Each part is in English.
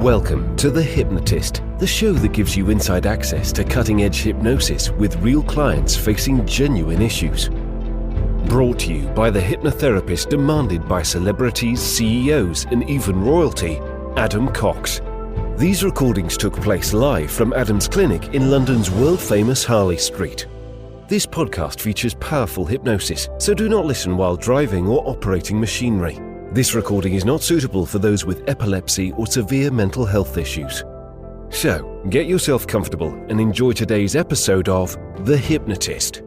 Welcome to The Hypnotist, the show that gives you inside access to cutting-edge hypnosis with real clients facing genuine issues. Brought to you by the hypnotherapist demanded by celebrities, CEOs, and even royalty, Adam Cox. These recordings took place live from Adam's clinic in London's world-famous Harley Street. This podcast features powerful hypnosis, so do not listen while driving or operating machinery. This recording is not suitable for those with epilepsy or severe mental health issues. So, get yourself comfortable and enjoy today's episode of The Hypnotist.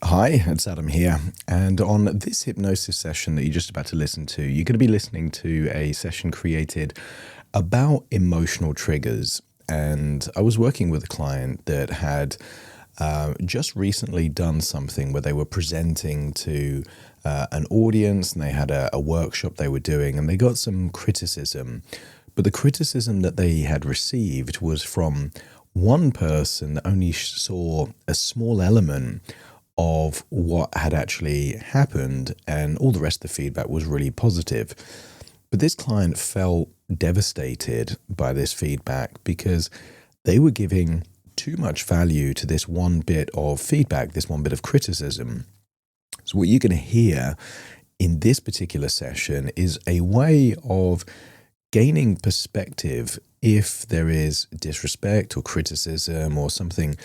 Hi, it's Adam here, and on this hypnosis session that you're just about to listen to, you're going to be listening to a session created about emotional triggers. And I was working with a client that had just recently done something where they were presenting to an audience, and they had a workshop they were doing, and they got some criticism. But the criticism that they had received was from one person that only saw a small element of what had actually happened, and all the rest of the feedback was really positive. But this client felt devastated by this feedback because they were giving too much value to this one bit of feedback, this one bit of criticism. So what you're going to hear in this particular session is a way of gaining perspective if there is disrespect or criticism or something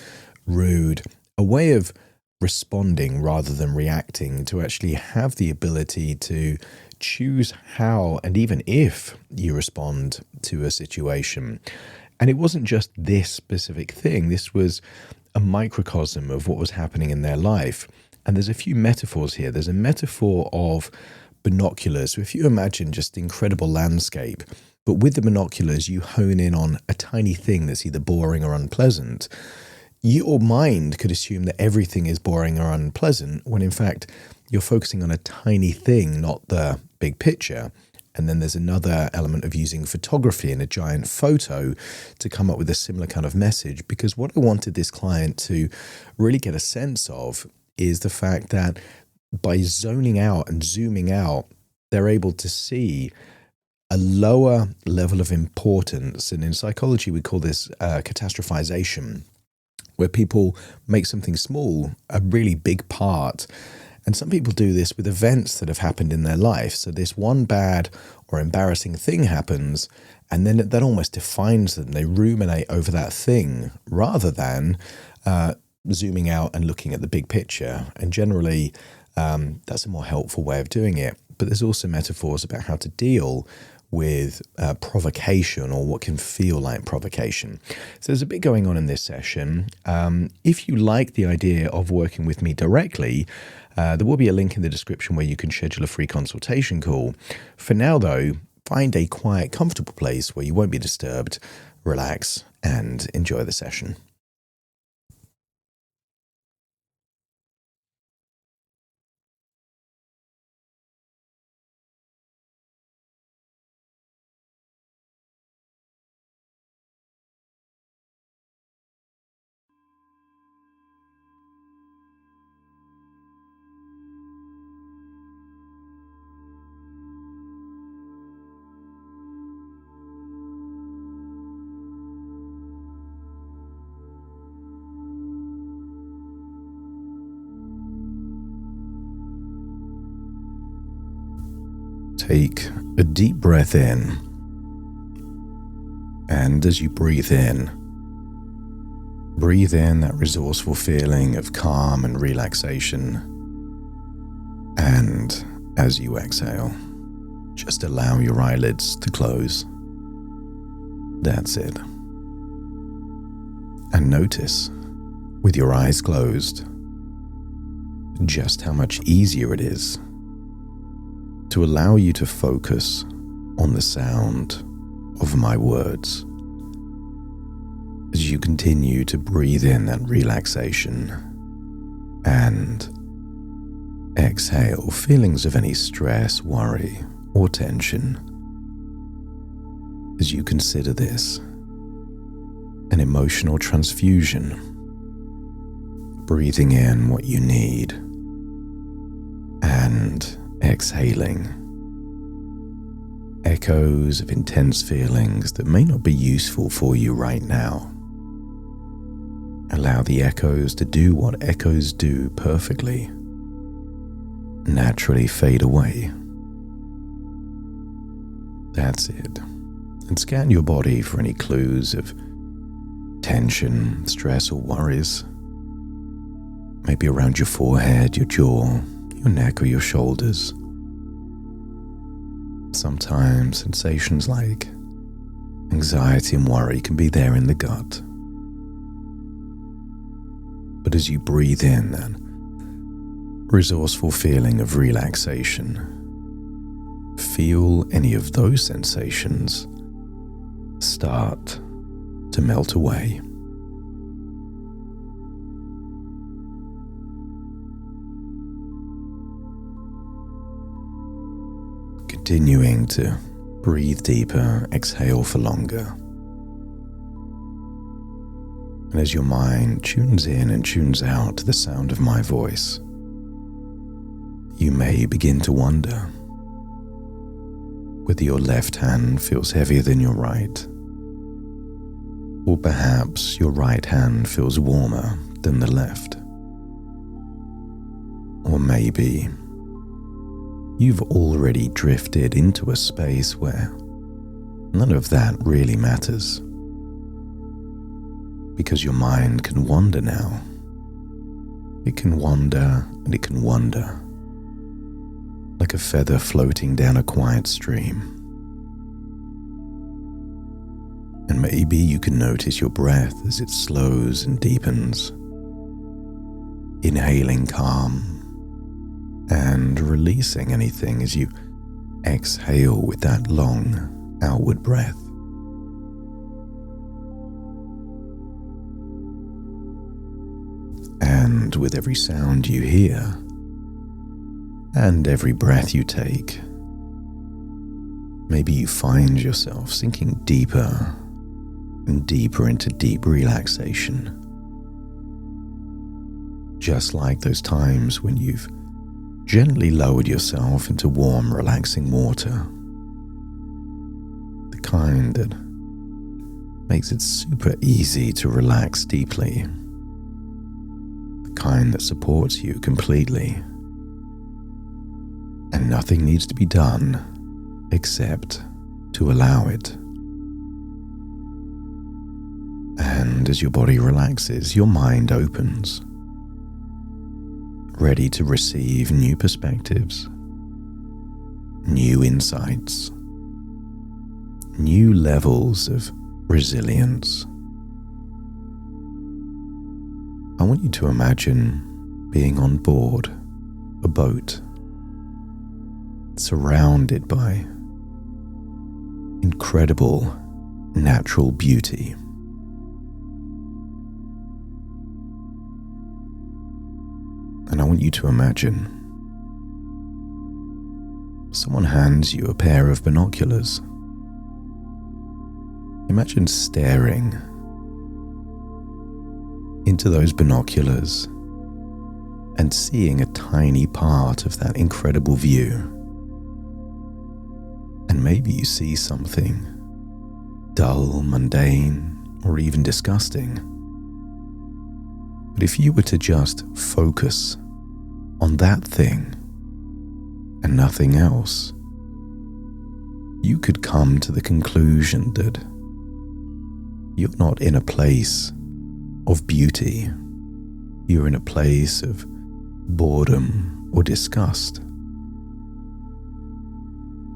rude, a way of responding rather than reacting, to actually have the ability to choose how and even if you respond to a situation. And it wasn't just this specific thing. This was a microcosm of what was happening in their life. And there's a few metaphors here. There's a metaphor of binoculars. So if you imagine just the incredible landscape, but with the binoculars, you hone in on a tiny thing that's either boring or unpleasant. Your mind could assume that everything is boring or unpleasant, when in fact, you're focusing on a tiny thing, not the big picture. And then there's another element of using photography and a giant photo to come up with a similar kind of message. Because what I wanted this client to really get a sense of is the fact that by zoning out and zooming out, they're able to see a lower level of importance. And in psychology, we call this catastrophization, where people make something small a really big part. And some people do this with events that have happened in their life. So this one bad or embarrassing thing happens, and then that almost defines them. They ruminate over that thing rather than zooming out and looking at the big picture. And generally, that's a more helpful way of doing it. But there's also metaphors about how to deal with provocation, or what can feel like provocation. So there's a bit going on in this session. If you like the idea of working with me directly, there will be a link in the description where you can schedule a free consultation call. For now, though, find a quiet, comfortable place where you won't be disturbed, relax, and enjoy the session. Take a deep breath in, and as you breathe in that resourceful feeling of calm and relaxation. And as you exhale, just allow your eyelids to close. That's it. And notice, with your eyes closed, just how much easier it is to allow you to focus on the sound of my words as you continue to breathe in that relaxation and exhale feelings of any stress, worry, or tension. As you consider this an emotional transfusion, breathing in what you need and exhaling echoes of intense feelings that may not be useful for you right now. Allow the echoes to do what echoes do perfectly. Naturally fade away. That's it. And scan your body for any clues of tension, stress, or worries. Maybe around your forehead, your jaw, your neck, or your shoulders. Sometimes sensations like anxiety and worry can be there in the gut. But as you breathe in that resourceful feeling of relaxation, feel any of those sensations start to melt away. Continuing to breathe deeper, exhale for longer. And as your mind tunes in and tunes out to the sound of my voice, you may begin to wonder whether your left hand feels heavier than your right, or perhaps your right hand feels warmer than the left. Or maybe you've already drifted into a space where none of that really matters, because your mind can wander now. It can wander and it can wander, like a feather floating down a quiet stream. And maybe you can notice your breath as it slows and deepens, inhaling calm and releasing anything as you exhale with that long outward breath. And with every sound you hear and every breath you take, maybe you find yourself sinking deeper and deeper into deep relaxation. Just like those times when you've gently lowered yourself into warm, relaxing water. The kind that makes it super easy to relax deeply. The kind that supports you completely. And nothing needs to be done except to allow it. And as your body relaxes, your mind opens, ready to receive new perspectives, new insights, new levels of resilience. I want you to imagine being on board a boat, surrounded by incredible natural beauty. And I want you to imagine someone hands you a pair of binoculars. Imagine staring into those binoculars and seeing a tiny part of that incredible view. And maybe you see something dull, mundane, or even disgusting. But if you were to just focus on that thing and nothing else, you could come to the conclusion that you're not in a place of beauty. You're in a place of boredom or disgust.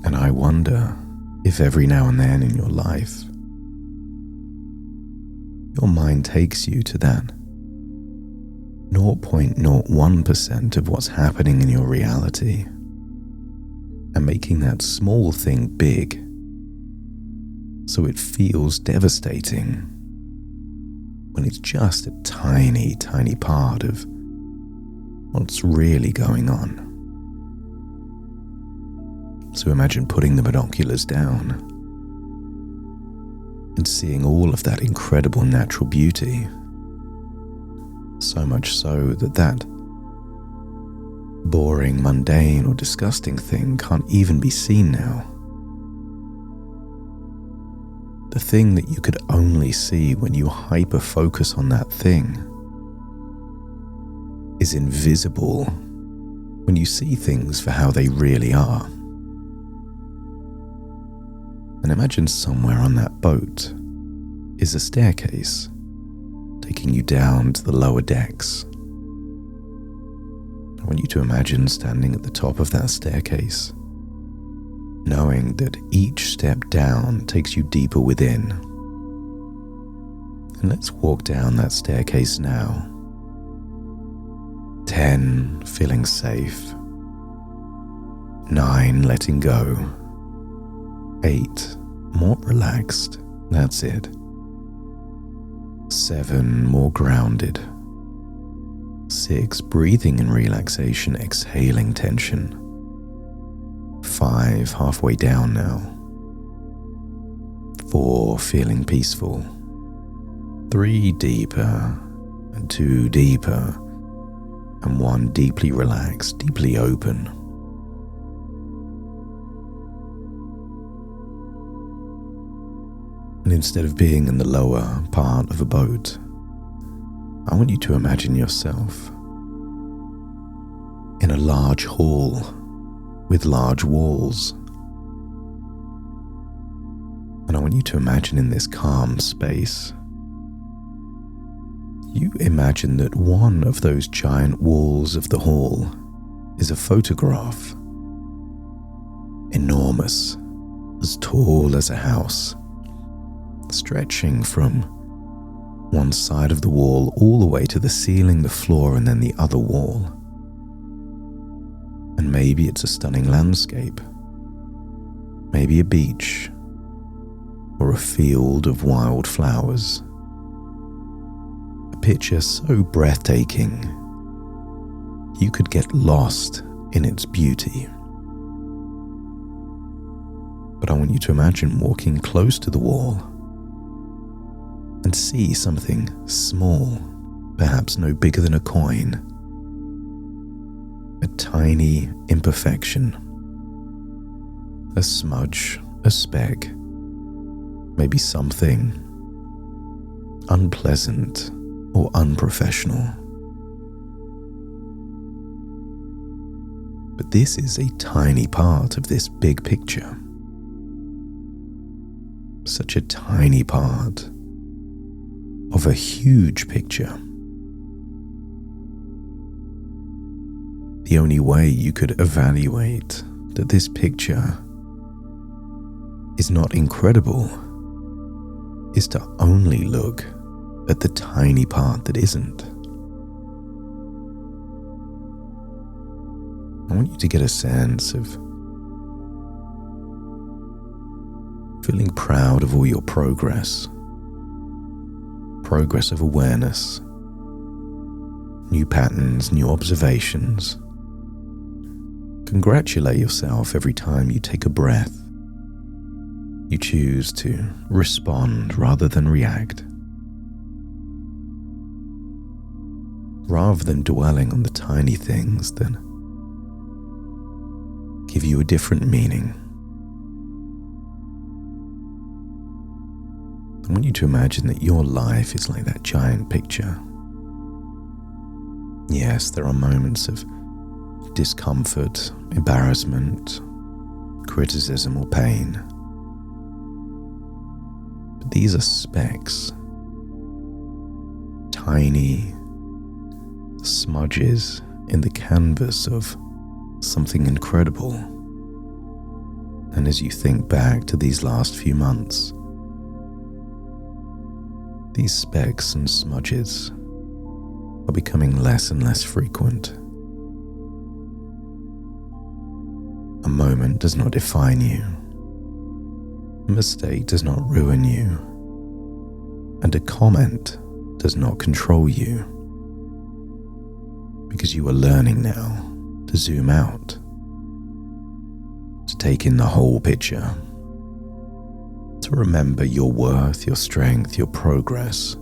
And I wonder if every now and then in your life, your mind takes you to that 0.01% of what's happening in your reality and making that small thing big so it feels devastating when it's just a tiny, tiny part of what's really going on. So imagine putting the binoculars down and seeing all of that incredible natural beauty. So much so that that boring, mundane, or disgusting thing can't even be seen now. the thing that you could only see when you hyper-focus on that thing is invisible when you see things for how they really are. And imagine somewhere on that boat is a staircase taking you down to the lower decks. I want you to imagine standing at the top of that staircase, knowing that each step down takes you deeper within. And let's walk down that staircase now. 10, feeling safe. 9, letting go. 8, more relaxed. That's it. 7, more grounded. 6, breathing in relaxation, exhaling tension. 5, halfway down now. 4, feeling peaceful. 3, deeper. And 2, deeper. And 1, deeply relaxed, deeply open. And instead of being in the lower part of a boat, I want you to imagine yourself in a large hall with large walls. And I want you to imagine in this calm space, you imagine that one of those giant walls of the hall is a photograph, enormous, as tall as a house, stretching from one side of the wall all the way to the ceiling, the floor, and then the other wall. And maybe it's a stunning landscape, maybe a beach, or a field of wild flowers. A picture so breathtaking, you could get lost in its beauty. But I want you to imagine walking close to the wall and see something small, perhaps no bigger than a coin, a tiny imperfection, a smudge, a speck, maybe something unpleasant or unprofessional. But this is a tiny part of this big picture, such a tiny part of a huge picture. The only way you could evaluate that this picture is not incredible is to only look at the tiny part that isn't. I want you to get a sense of feeling proud of all your progress of awareness, new patterns, new observations. Congratulate yourself every time you take a breath. You choose to respond rather than react. Rather than dwelling on the tiny things that give you a different meaning. I want you to imagine that your life is like that giant picture. Yes, there are moments of discomfort, embarrassment, criticism, or pain. But these are specks, tiny smudges in the canvas of something incredible. And as you think back to these last few months, these specks and smudges are becoming less and less frequent. A moment does not define you. A mistake does not ruin you. And a comment does not control you. Because you are learning now to zoom out, to take in the whole picture, to remember your worth, your strength, your progress.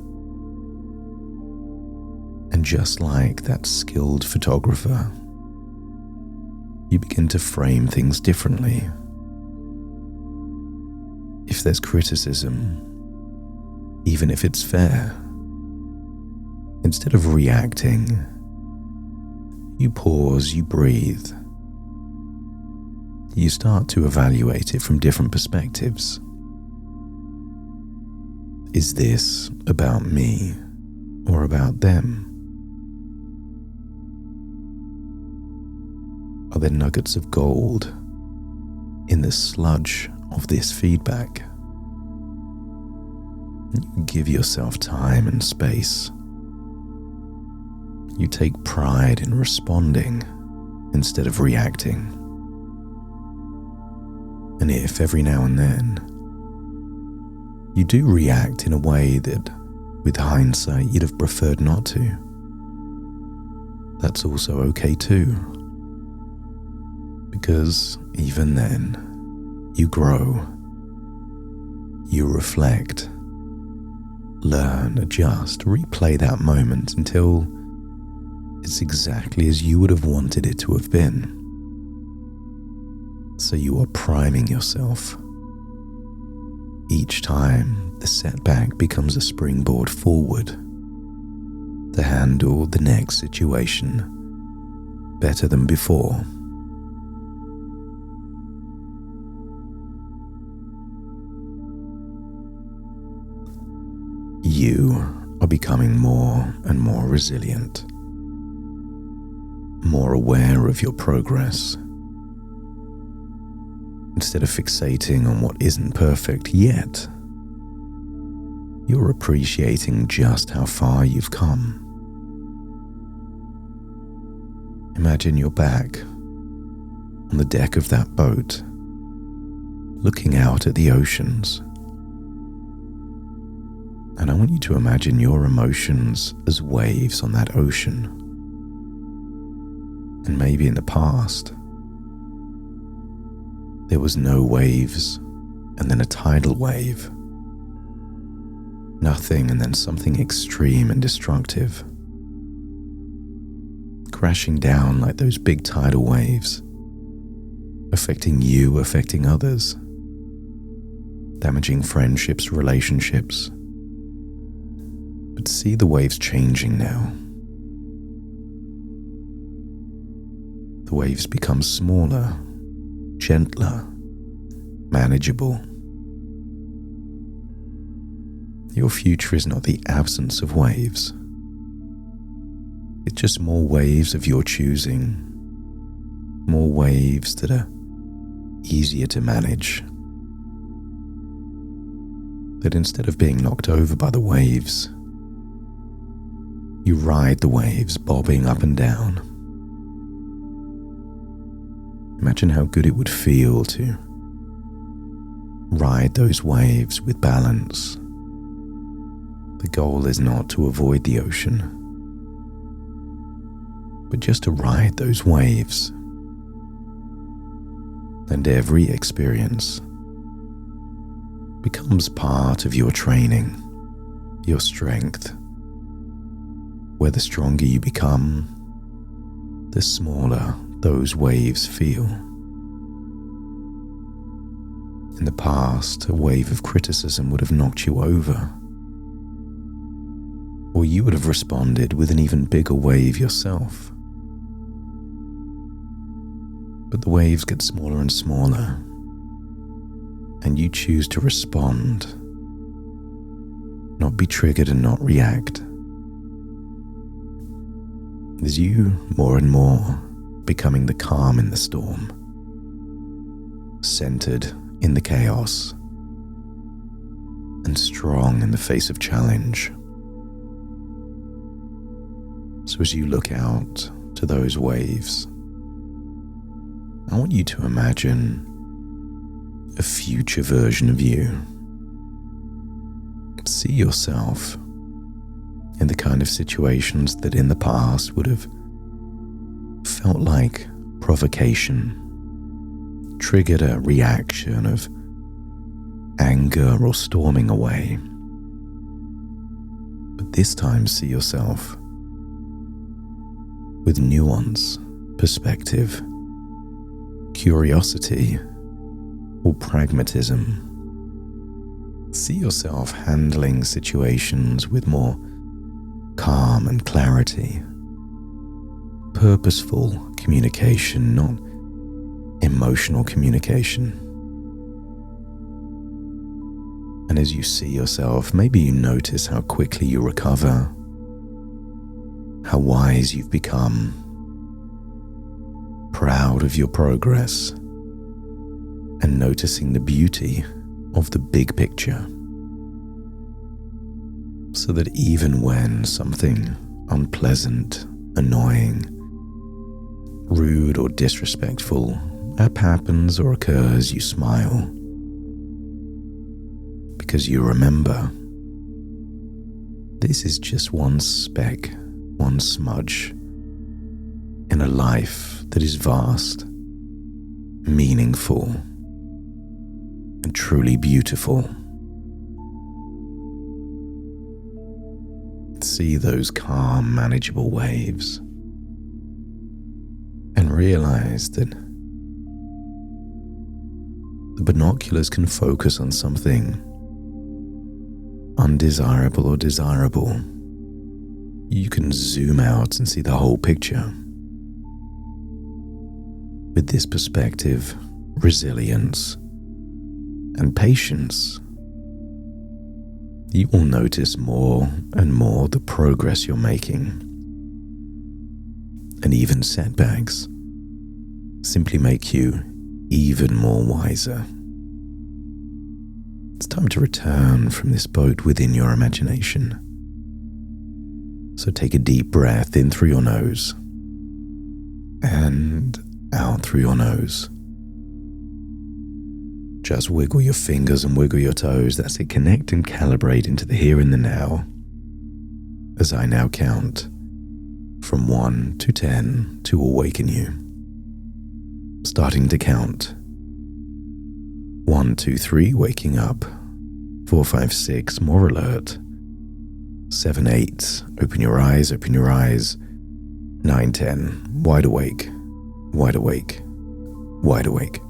And just like that skilled photographer, you begin to frame things differently. if there's criticism, even if it's fair, instead of reacting, you pause, you breathe. You start to evaluate it from different perspectives. Is this about me or about them? Are there nuggets of gold in the sludge of this feedback? You give yourself time and space. You take pride in responding instead of reacting. And if every now and then you do react in a way that, with hindsight, you'd have preferred not to, that's also okay too. Because even then, you grow, you reflect, learn, adjust, replay that moment until it's exactly as you would have wanted it to have been. So you are priming yourself. Each time the setback becomes a springboard forward to handle the next situation better than before. You are becoming more and more resilient, more aware of your progress. Instead of fixating on what isn't perfect yet, you're appreciating just how far you've come. Imagine you're back on the deck of that boat, looking out at the oceans. And I want you to imagine your emotions as waves on that ocean. And maybe in the past, there was no waves and then a tidal wave. Nothing and then something extreme and destructive. Crashing down like those big tidal waves. Affecting you, affecting others. Damaging friendships, relationships. But see the waves changing now. The waves become smaller, gentler, manageable. Your future is not the absence of waves. It's just more waves of your choosing. More waves that are easier to manage. That instead of being knocked over by the waves, you ride the waves bobbing up and down. Imagine how good it would feel to ride those waves with balance. The goal is not to avoid the ocean, but just to ride those waves. And every experience becomes part of your training, your strength. Where the stronger you become, the smaller those waves feel. In the past, a wave of criticism would have knocked you over, or you would have responded with an even bigger wave yourself. But the waves get smaller and smaller, and you choose to respond, not be triggered and not react. As you, more and more, becoming the calm in the storm, centered in the chaos, and strong in the face of challenge. So as you look out to those waves, I want you to imagine a future version of you. See yourself in the kind of situations that in the past would have felt like provocation, triggered a reaction of anger or storming away. But this time see yourself with nuance, perspective, curiosity, or pragmatism. See yourself handling situations with more calm and clarity. Purposeful communication, not emotional communication. And as you see yourself, maybe you notice how quickly you recover, how wise you've become, proud of your progress, and noticing the beauty of the big picture. So that even when something unpleasant, annoying, rude or disrespectful happens or occurs, you smile. Because you remember, this is just one speck, one smudge in a life that is vast, meaningful, and truly beautiful. See those calm, manageable waves and realize that the binoculars can focus on something undesirable or desirable. You can zoom out and see the whole picture. With this perspective, resilience, and patience, you will notice more and more the progress you're making. And even setbacks simply make you even more wiser. It's time to return from this boat within your imagination. So take a deep breath in through your nose and out through your nose. Just wiggle your fingers and wiggle your toes. That's it. Connect and calibrate into the here and the now. As I now count from 1 to 10 to awaken you. Starting to count. 1, 2, 3, waking up. 4, 5, 6, more alert. 7, 8, open your eyes, open your eyes. 9, 10, wide awake, wide awake, wide awake.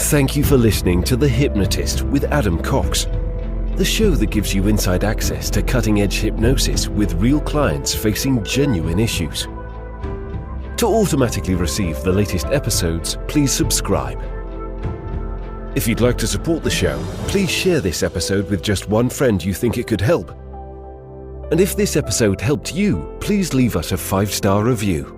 Thank you for listening to The Hypnotist with Adam Cox, the show that gives you inside access to cutting-edge hypnosis with real clients facing genuine issues. To automatically receive the latest episodes, please subscribe. If you'd like to support the show, please share this episode with just one friend you think it could help. And if this episode helped you, please leave us a 5-star review.